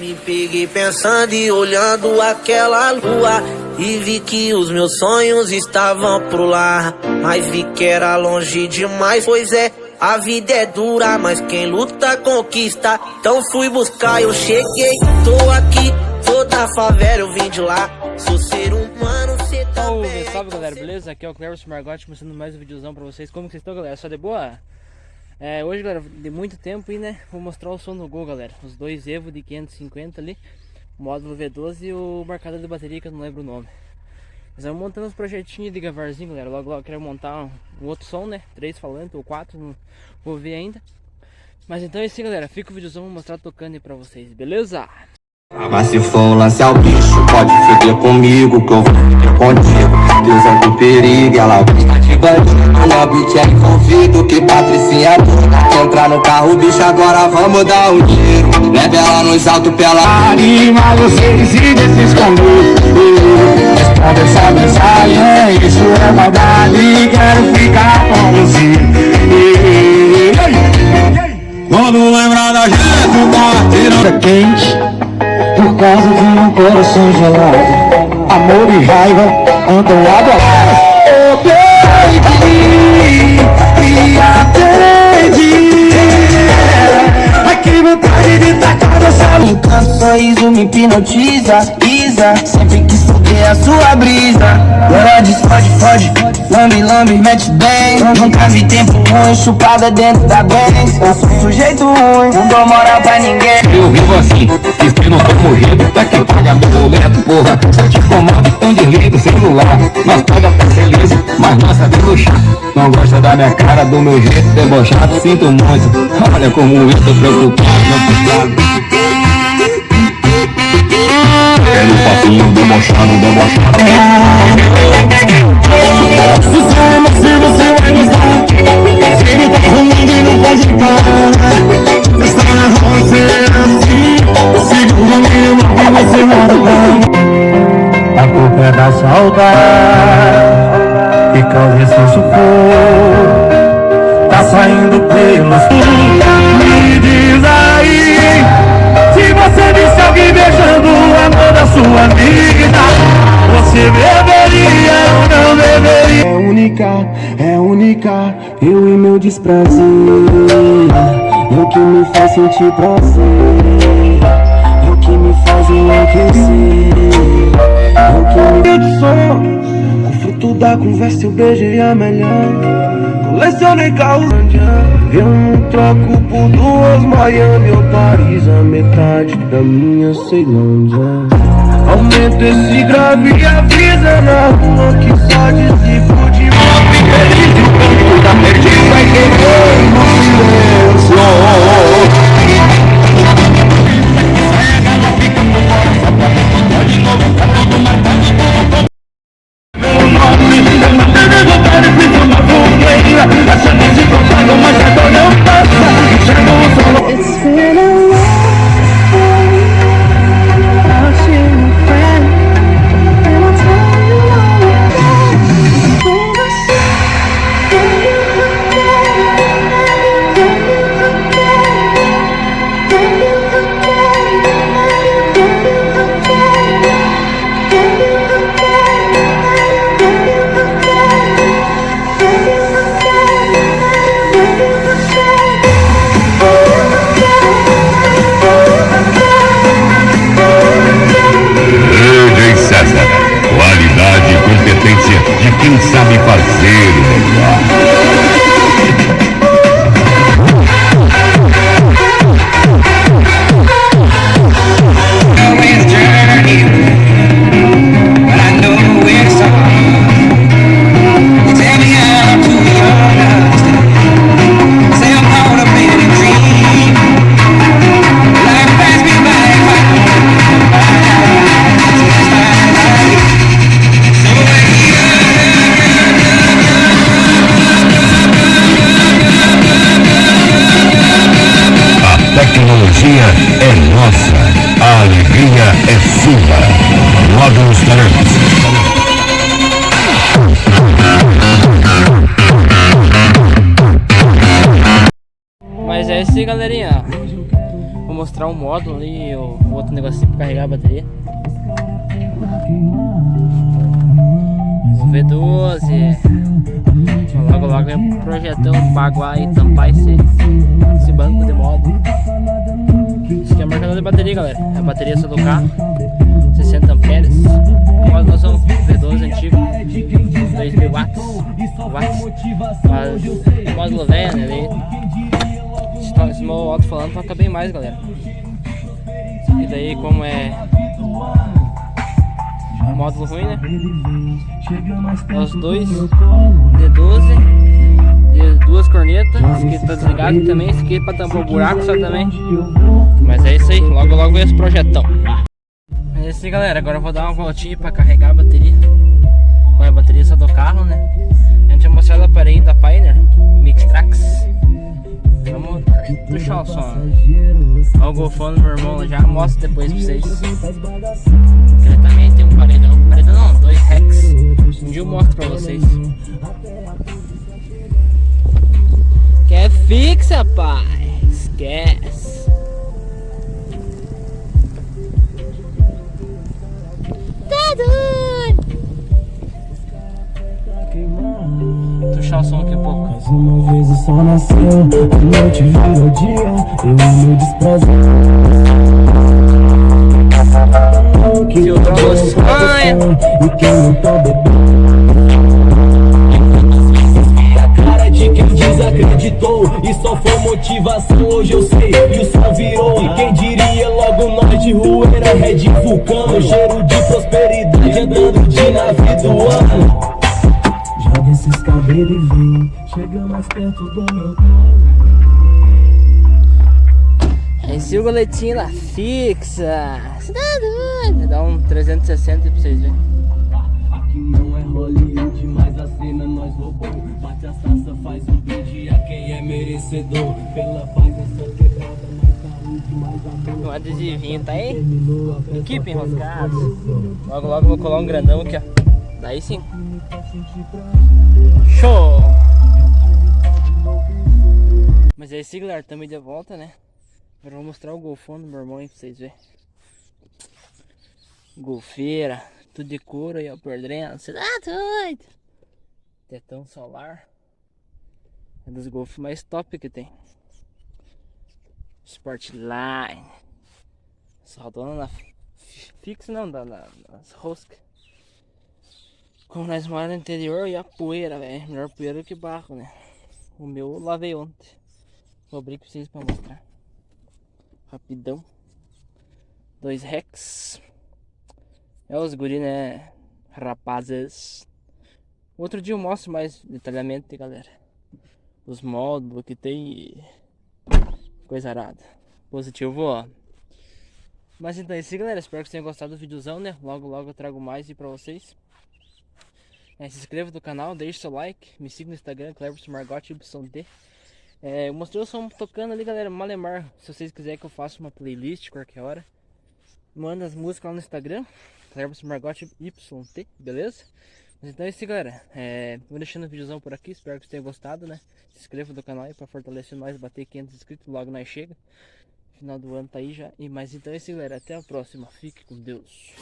Me peguei pensando e olhando aquela lua e vi que os meus sonhos estavam pro lar, mas vi que era longe demais, pois é, a vida é dura, mas quem luta conquista. Então fui buscar, eu cheguei, tô aqui, sou da favela, eu vim de lá, sou ser humano, cê também. Salve galera, beleza? Aqui é o Cleverson Margotti, começando mais um videozão pra vocês. Como que vocês estão, galera? Só de boa? Hoje, galera, de muito tempo e vou mostrar o som do Gol, galera. Os dois Evo de 550 ali, o módulo V12 e o marcador de bateria que eu não lembro o nome. Nós vamos montando uns projetinhos de gavarzinho, galera. Logo eu quero montar um outro som, 3 falantes ou 4, não vou ver ainda. Mas então é isso, galera. Fica o videozão, vou mostrar tocando aí pra vocês, beleza? Mas se for um lance ao bicho, pode foder comigo, que eu vou foder contigo. Deus é do perigo, ela gosta de bandido. Na beat é envolvido, que Patricinha toda. Entrar no carro, bicho, agora vamos dar um tiro. Leve ela nos altos pela anima, você decide se esconder. Responde essa mensagem, isso é maldade. Quero ficar com você. Quando lembrar da gente, tá quente. Por causa de um coração gelado, amor e raiva andam lado a lado. Oh baby, me atende. Ai que vontade de tacar nessa luz. Tanto sorriso me hipnotiza, Isa. Sempre quis foder a sua brisa. Ela diz fode, lambe, lambe, mete bem. Nunca vi tempo ruim, chupada dentro da Benz. Eu sou sujeito ruim, não dou moral pra ninguém. Eu vivo assim, que não tô morrendo. Pra que paga meu boleto, porra. Se eu te comando, então desliga o celular. Nós paga pra ser liso, mas nossa de luxar. Não gosta da minha cara, do meu jeito debochado. Sinto muito, olha como eu tô preocupado. É no papinho debochado. Se você vai gostar, se ele tá arrumando e não pode parar. Está na roça assim, segura mesmo que você mora. A culpa é da saudade que causa esse sufoco. Tá saindo pelos fim. Me diz aí, se você visse alguém beijando o amor da sua vida, você beberia ou não beberia? É única, eu e meu desprazer. É o que me faz sentir prazer, é o que me faz enlouquecer. É o que me sou, o fruto da conversa eu beijei a melhor. Colecionei carros, eu não troco por duas Miami ou Paris. A metade da minha Ceilândia. Aumenta esse grave e avisa na rua que só desilude uma feliz. E o canto da perdido vai querer no silêncio. Ela fica por fora, só pra responder de novo. Tá tudo marcado. Meu nome é matéria do cara, fiz uma fogueira. Achando se contaram, mas a dor não passa. Enxergo o sol. It's been a qualidade e competência de quem sabe fazer o melhor. Tecnologia é nossa, a alegria é sua. Módulos Talentos. Mas é isso aí, galerinha. Vou mostrar um módulo ali, o outro negocinho pra carregar a bateria. O V12. Logo logo vem um projetão baguar e tampar esse banco de módulo. Isso aqui é o marcador de bateria, galera. É a bateria só do carro, 60 amperes. O módulo são V12 antigo, 2000 watts. Mas o módulo velho, né? Esse meu alto-falante toca bem mais, galera. E daí, como é um módulo ruim, né? É os dois D12, duas cornetas. Esse aqui tá desligado também. Esse aqui é pra tampar o buraco só também. Mas é isso aí, logo logo vem esse projetão. É isso aí, galera. Agora eu vou dar uma voltinha pra carregar a bateria. Com a bateria só do carro, né? A gente tinha mostrado o aparelho da Pioneer Mixtrax. Vamos puxar o som. Olha o golfone do meu irmão, já mostro depois pra vocês. Ele também tem um paredão não, 2 Rex. Um dia eu mostro pra vocês. Que é fixa, pai. Esquece. Tá doido. Puxar o som aqui um pouco. Mais uma vez o sol nasceu, a noite virou dia, eu me desprazer. Filtrou a sonha. E quem não tá bebendo, a cara de quem desacreditou, e só foi motivação, hoje eu sei, e o som virou. E quem diria logo nós de Rueira, Red Vulcano, cheiro de prosperidade andando de nave do ano. Joga esses cabelos e vem, chega mais perto do meu colo. Esse é o goletinho lá fixa. Você tá doido? Dá um 360 pra vocês verem. Aqui não é Hollywood, mas a cena nós roubou. Bate as taças, faz um brinde a quem é merecedor. Pela paz nessa quebrada, mais saúde, mais amor. Um adesivinho, tá aí? Equipe enroscada. Logo logo vou colar um grandão aqui, ó. Daí sim. Show! Mas é isso, galera, estamos de volta, né? Agora eu vou mostrar o golfone do meu irmão aí pra vocês verem. Golfeira, tudo de couro aí, ó, por dentro. Você tá doido? Tetão solar. É dos golfes mais top que tem. Sportline. Saldona na fixa, não, nas roscas. Como nós moramos no interior, e a poeira, velho. Melhor poeira que barro, né? O meu eu lavei ontem. Vou abrir pra vocês pra mostrar. Rapidão. 2 Rex. É os guri, né? Rapazes. Outro dia eu mostro mais detalhadamente, galera. Os módulos que tem. Coisa arada. Positivo, ó. Mas então é isso, galera. Espero que vocês tenham gostado do videozão, né? Logo logo eu trago mais aí pra vocês. Se inscreva no canal, deixe seu like, me siga no Instagram, CleverSmargotyYT. Eu mostrei o som tocando ali, galera, malemar. Se vocês quiserem que eu faça uma playlist qualquer hora, manda as músicas lá no Instagram, CleverSmargotyYT, beleza? Mas então é isso, galera. Vou deixando o videozão por aqui, espero que vocês tenham gostado, né? Se inscreva no canal aí pra fortalecer nós, bater 500 inscritos, logo nós chega. Final do ano tá aí já. Mas então é isso, galera, até a próxima. Fique com Deus.